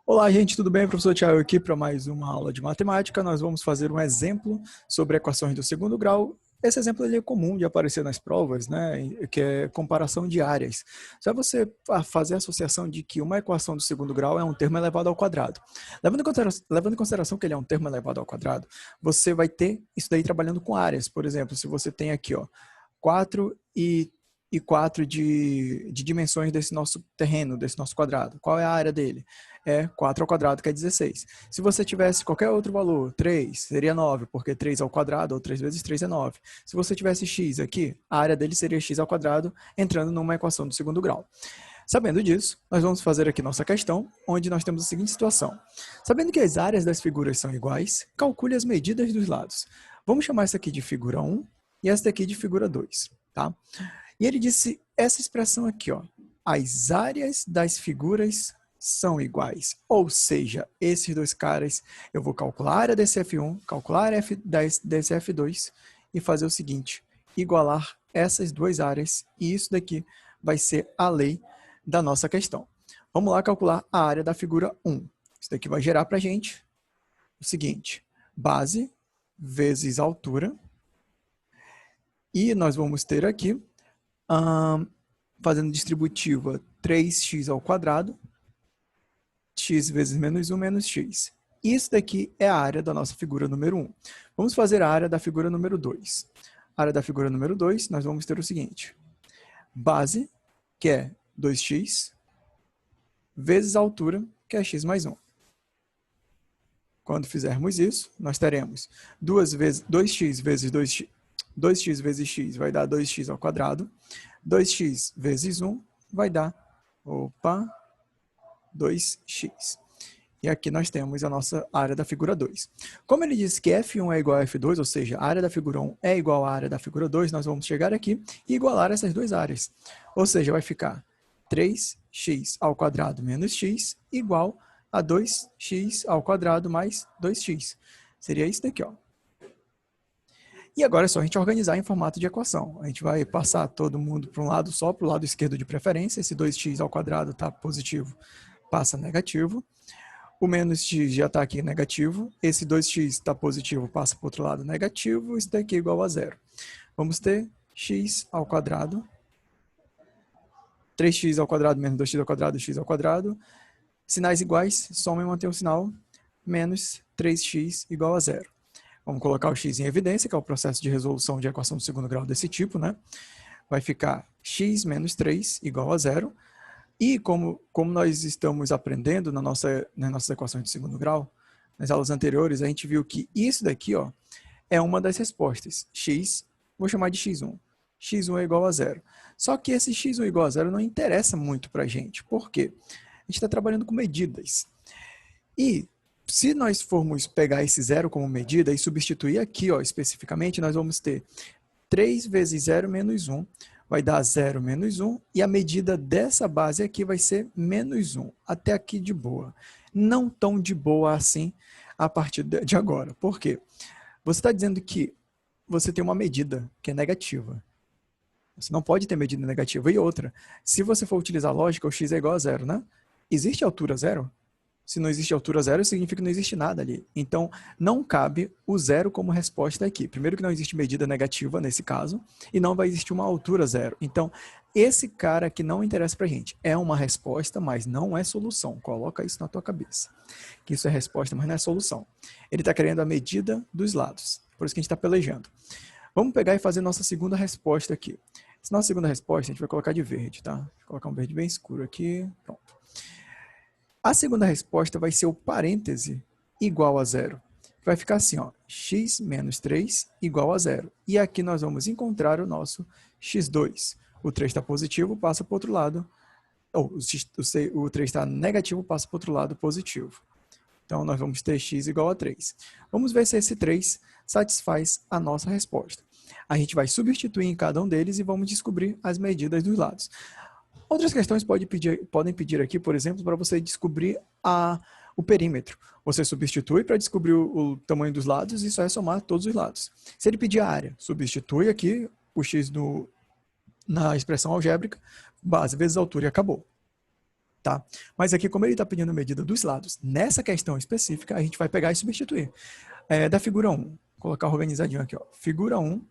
Olá, gente, tudo bem? Professor Thiago aqui para mais uma aula de matemática. Nós vamos fazer um exemplo sobre equações do segundo grau. Esse exemplo ele é comum de aparecer nas provas, né? Que é comparação de áreas. Só você fazer a associação de que uma equação do segundo grau é um termo elevado ao quadrado. Levando em consideração que ele é um termo elevado ao quadrado, você vai ter isso daí trabalhando com áreas. Por exemplo, se você tem aqui, ó, 4 e 4 de dimensões desse nosso terreno, desse nosso quadrado. Qual é a área dele? É 4 ao quadrado, que é 16. Se você tivesse qualquer outro valor, 3, seria 9, porque 3 ao quadrado, ou 3 vezes 3 é 9. Se você tivesse x aqui, a área dele seria x ao quadrado, entrando numa equação do segundo grau. Sabendo disso, nós vamos fazer aqui nossa questão, onde nós temos a seguinte situação. Sabendo que as áreas das figuras são iguais, calcule as medidas dos lados. Vamos chamar essa aqui de figura 1 e essa daqui de figura 2, tá? E ele disse essa expressão aqui, ó. As áreas das figuras são iguais. Ou seja, esses dois caras, eu vou calcular a área desse F1, calcular a área desse F2 e fazer o seguinte, igualar essas duas áreas, e isso daqui vai ser a lei da nossa questão. Vamos lá calcular a área da figura 1. Isso daqui vai gerar para a gente o seguinte, base vezes altura, e nós vamos ter aqui fazendo distributiva 3x ao quadrado, x vezes menos 1 menos x. Isso daqui é a área da nossa figura número 1. Vamos fazer a área da figura número 2. A área da figura número 2, nós vamos ter o seguinte. Base, que é 2x, vezes a altura, que é x mais 1. Quando fizermos isso, nós teremos 2x vezes 2x, 2x vezes x vai dar 2x ao quadrado. 2x vezes 1 vai dar, 2x. E aqui nós temos a nossa área da figura 2. Como ele disse que F1 é igual a F2, ou seja, a área da figura 1 é igual à área da figura 2, nós vamos chegar aqui e igualar essas duas áreas. Ou seja, vai ficar 3x ao quadrado menos x igual a 2x ao quadrado mais 2x. Seria isso daqui, ó. E agora é só a gente organizar em formato de equação. A gente vai passar todo mundo para um lado só, para o lado esquerdo de preferência. Esse 2x ao quadrado está positivo, passa negativo. O menos x já está aqui negativo. Esse 2x está positivo, passa para o outro lado negativo. Isso daqui é igual a zero. Vamos ter x ao quadrado. 3x ao quadrado menos 2x ao quadrado, x ao quadrado. Sinais iguais, soma e mantém o sinal. Menos 3x igual a zero. Vamos colocar o x em evidência, que é o processo de resolução de equação do segundo grau desse tipo, né? Vai ficar x menos 3 igual a zero. E como nós estamos aprendendo nas nossas equações de segundo grau, nas aulas anteriores, a gente viu que isso daqui, ó, é uma das respostas. X, vou chamar de x1. x1 é igual a zero. Só que esse x1 igual a zero não interessa muito para a gente. Por quê? A gente está trabalhando com medidas. E se nós formos pegar esse zero como medida e substituir aqui, ó, especificamente, nós vamos ter 3 vezes 0 menos 1, vai dar 0 menos 1, e a medida dessa base aqui vai ser menos 1. Até aqui de boa. Não tão de boa assim a partir de agora. Por quê? Você está dizendo que você tem uma medida que é negativa. Você não pode ter medida negativa. E outra, se você for utilizar a lógica, o x é igual a zero, né? Existe altura zero? Se não existe altura zero, significa que não existe nada ali. Então, não cabe o zero como resposta aqui. Primeiro que não existe medida negativa nesse caso, e não vai existir uma altura zero. Então, esse cara aqui não interessa pra gente. É uma resposta, mas não é solução. Coloca isso na tua cabeça. Que isso é resposta, mas não é solução. Ele está querendo a medida dos lados. Por isso que a gente está pelejando. Vamos pegar e fazer nossa segunda resposta aqui. Essa nossa segunda resposta, a gente vai colocar de verde, tá? Vou colocar um verde bem escuro aqui. Pronto. A segunda resposta vai ser o parêntese igual a zero. Vai ficar assim, ó, x menos 3 igual a zero. E aqui nós vamos encontrar o nosso x2. O 3 está positivo, passa para o outro lado. O 3 está negativo, passa para o outro lado positivo. Então, nós vamos ter x igual a 3. Vamos ver se esse 3 satisfaz a nossa resposta. A gente vai substituir em cada um deles e vamos descobrir as medidas dos lados. Outras questões podem pedir aqui, por exemplo, para você descobrir o perímetro. Você substitui para descobrir o tamanho dos lados e só é somar todos os lados. Se ele pedir a área, substitui aqui o x na expressão algébrica, base vezes altura e acabou. tá? Mas aqui, como ele está pedindo a medida dos lados, nessa questão específica, a gente vai pegar e substituir. Da figura 1, vou colocar organizadinho aqui, ó. Figura 1,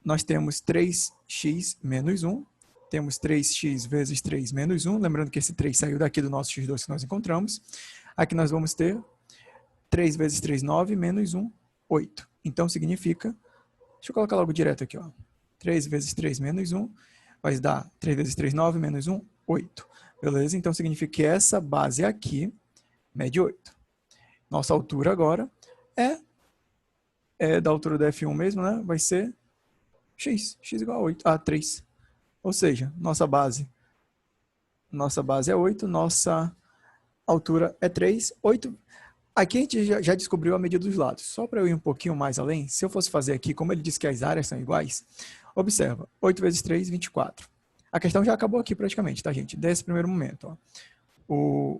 nós temos 3x menos 1, temos 3x vezes 3 menos 1, lembrando que esse 3 saiu daqui do nosso x2 que nós encontramos. Aqui nós vamos ter 3 vezes 3, 9, menos 1, 8. Então, significa, deixa eu colocar logo direto aqui, ó. 3 vezes 3 menos 1, vai dar 3 vezes 3, 9, menos 1, 8. Beleza? Então, significa que essa base aqui mede 8. Nossa altura agora é da altura do F1 mesmo, né? Vai ser x igual a 8, 3. Ou seja, nossa base é 8, nossa altura é 3, 8. Aqui a gente já descobriu a medida dos lados. Só para eu ir um pouquinho mais além, se eu fosse fazer aqui, como ele disse que as áreas são iguais, observa, 8 vezes 3, 24. A questão já acabou aqui praticamente, tá, gente? Desse primeiro momento. Ó.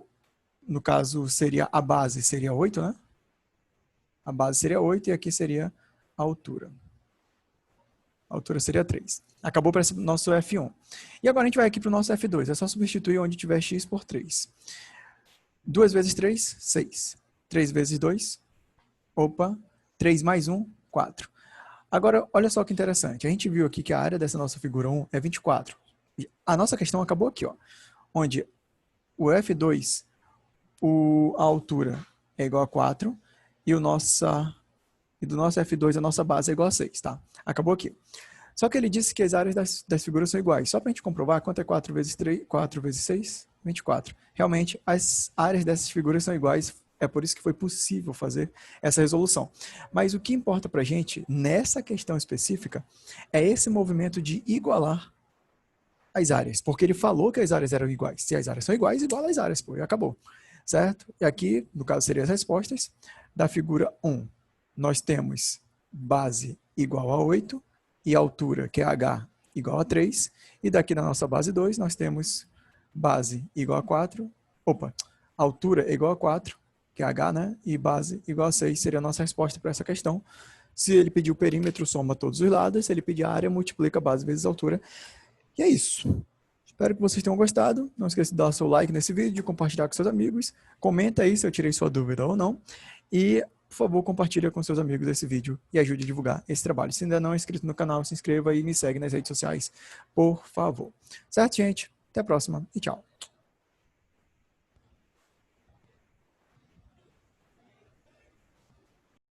No caso, seria a base seria 8, né? A base seria 8 e aqui seria a altura. A altura seria 3. Acabou para o nosso F1. E agora a gente vai aqui para o nosso F2. É só substituir onde tiver x por 3. 2 vezes 3, 6. 3 vezes 2, 3 mais 1, 4. Agora, olha só que interessante. A gente viu aqui que a área dessa nossa figura 1 é 24. A nossa questão acabou aqui, ó, onde o F2, a altura é igual a 4 e do nosso F2 a nossa base é igual a 6, tá? Acabou aqui. Só que ele disse que as áreas das figuras são iguais. Só para a gente comprovar, quanto é 4 vezes 3? 4 vezes 6? 24. Realmente, as áreas dessas figuras são iguais. É por isso que foi possível fazer essa resolução. Mas o que importa para a gente, nessa questão específica, é esse movimento de igualar as áreas. Porque ele falou que as áreas eram iguais. Se as áreas são iguais, iguala as áreas, pô, e acabou. Certo? E aqui, no caso, seriam as respostas. Da figura 1, nós temos base igual a 8 e altura, que é h, igual a 3. E daqui na nossa base 2, nós temos base igual a 4. Altura é igual a 4, que é h, né? E base igual a 6 seria a nossa resposta para essa questão. Se ele pedir o perímetro, soma todos os lados. Se ele pedir a área, multiplica a base vezes a altura. E é isso. Espero que vocês tenham gostado. Não esqueça de dar seu like nesse vídeo, compartilhar com seus amigos. Comenta aí se eu tirei sua dúvida ou não. E, por favor, compartilha com seus amigos esse vídeo e ajude a divulgar esse trabalho. Se ainda não é inscrito no canal, se inscreva e me segue nas redes sociais, por favor. Certo, gente? Até a próxima e tchau.